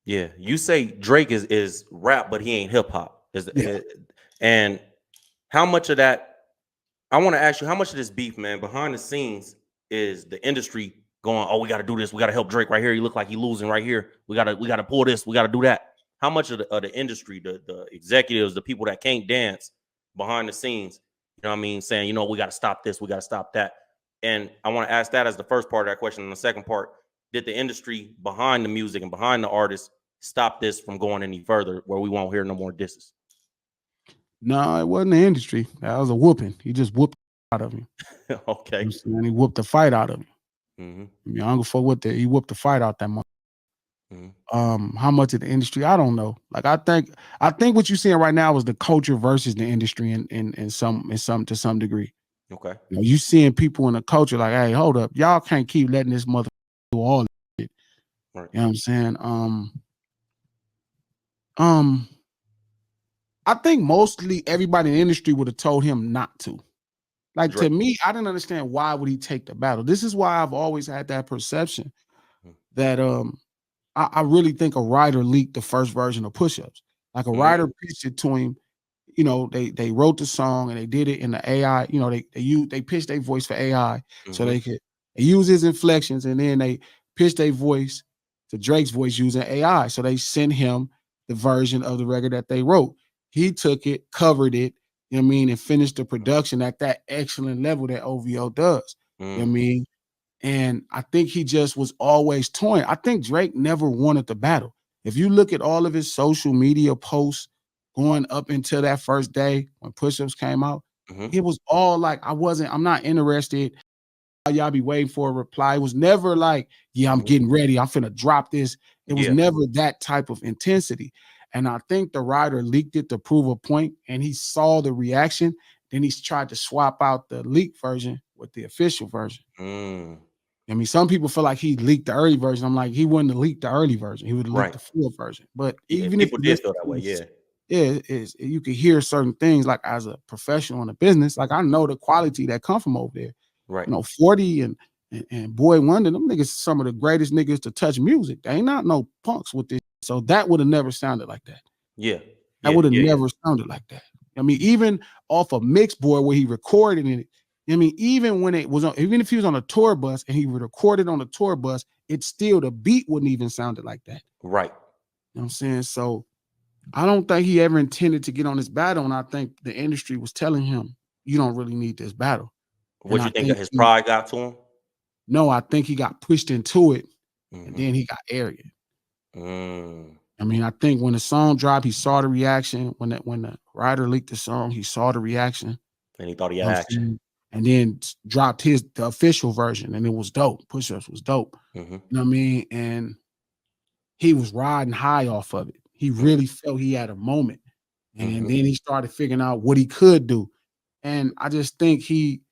Yeah, you say Drake is rap, but he ain't hip hop. Yeah. And how much of that? I want to ask you, how much of this beef, man, behind the scenes is the industry going? Oh, we got to do this. We got to help Drake right here. He look like he losing right here. We gotta pull this. We got to do that. How much of the industry, the executives, the people that can't dance behind the scenes, you know what I mean, saying, we got to stop this. We got to stop that. And I want to ask that as the first part of that question. And the second part, did the industry behind the music and behind the artists stop this from going any further where we won't hear no more disses? No, it wasn't the industry. That was a whooping. He just whooped out of him. Okay. And he whooped the fight out of him. Mm-hmm. I mean, I don't go for what he whooped the fight out that month. Mm-hmm. How much of the industry? I don't know. Like I think what you're seeing right now is the culture versus the industry in some to some degree. Okay. You seeing people in the culture like, hey, hold up, y'all can't keep letting this mother do all this shit. Right. You know what I'm saying? I think mostly everybody in the industry would have told him not to. Like Drake. to me, I didn't understand why would he take the battle. This is why I've always had that perception that I really think a writer leaked the first version of Push-Ups. Like a writer pitched it to him. They wrote the song and they did it in the AI. They pitched their voice for AI so they could use his inflections, and then they pitched their voice to Drake's voice using AI. So they sent him the version of the record that they wrote. He took it, covered it, you know what I mean, and finished the production at that excellent level that OVO does. You know what I mean? And I think he just was always toying. I think Drake never wanted the battle. If you look at all of his social media posts going up until that first day when Push-Ups came out, it was all like, I'm not interested. Y'all be waiting for a reply. It was never like, yeah, I'm getting ready. I'm finna drop this. It was never that type of intensity. And I think the writer leaked it to prove a point, and he saw the reaction. Then he's tried to swap out the leaked version with the official version. I mean, some people feel like he leaked the early version. I'm like, he wouldn't have leaked the early version. He would have leaked the full version. But even if people did feel that way, you could hear certain things. Like as a professional in the business, like I know the quality that come from over there. Right. 40 and Boy Wonder, them niggas some of the greatest niggas to touch music. They ain't not no punks with this. So that would have never sounded like that. Yeah. That would have never sounded like that. I mean, even off a mix board where he recorded it, I mean, even if he was on a tour bus and he would record it on a tour bus, it's still the beat wouldn't even sounded like that. Right. You know what I'm saying? So I don't think he ever intended to get on this battle. And I think the industry was telling him, you don't really need this battle. What you think that his pride got to him? No, I think he got pushed into it and then he got arrogant. I mean, I think when the song dropped, he saw the reaction. When the writer leaked the song, he saw the reaction. And he thought he had action. And then dropped the official version, and it was dope. Push-Ups was dope. You know what I mean? And he was riding high off of it. He really felt he had a moment. And then he started figuring out what he could do. And I just think he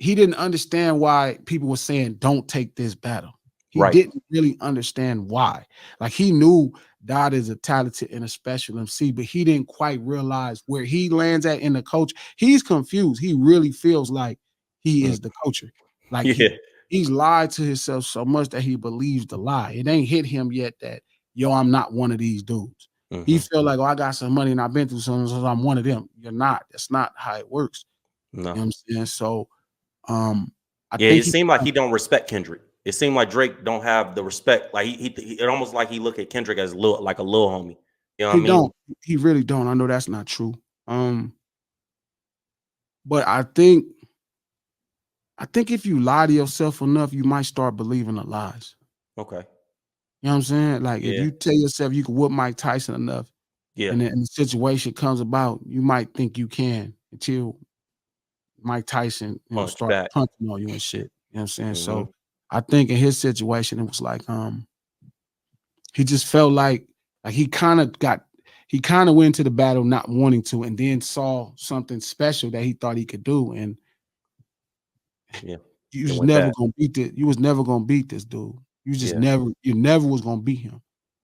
didn't understand why people were saying, don't take this battle. He didn't really understand why. Like he knew Dot is a talented and a special MC, but he didn't quite realize where he lands at in the culture. He's confused. He really feels like he is the culture. Like he's lied to himself so much that he believes the lie. It ain't hit him yet that, yo, I'm not one of these dudes. He feel like, oh, I got some money and I've been through something, so I'm one of them. You're not. That's not how it works. No. You know what I'm saying? So I think it seemed like he don't respect Kendrick. It seemed like Drake don't have the respect. Like it almost like he look at Kendrick as like a little homie. You know what I mean? Don't. He really don't. I know that's not true. But I think if you lie to yourself enough, you might start believing the lies. Okay. You know what I'm saying? Like if you tell yourself you can whoop Mike Tyson enough, and then the situation comes about, you might think you can until Mike Tyson start punching on you and shit. You know what I'm saying? So I think in his situation, it was like he just felt like he kind of went into the battle not wanting to, and then saw something special that he thought he could do, and you was never gonna beat this. You was never gonna beat this dude. You never was gonna beat him.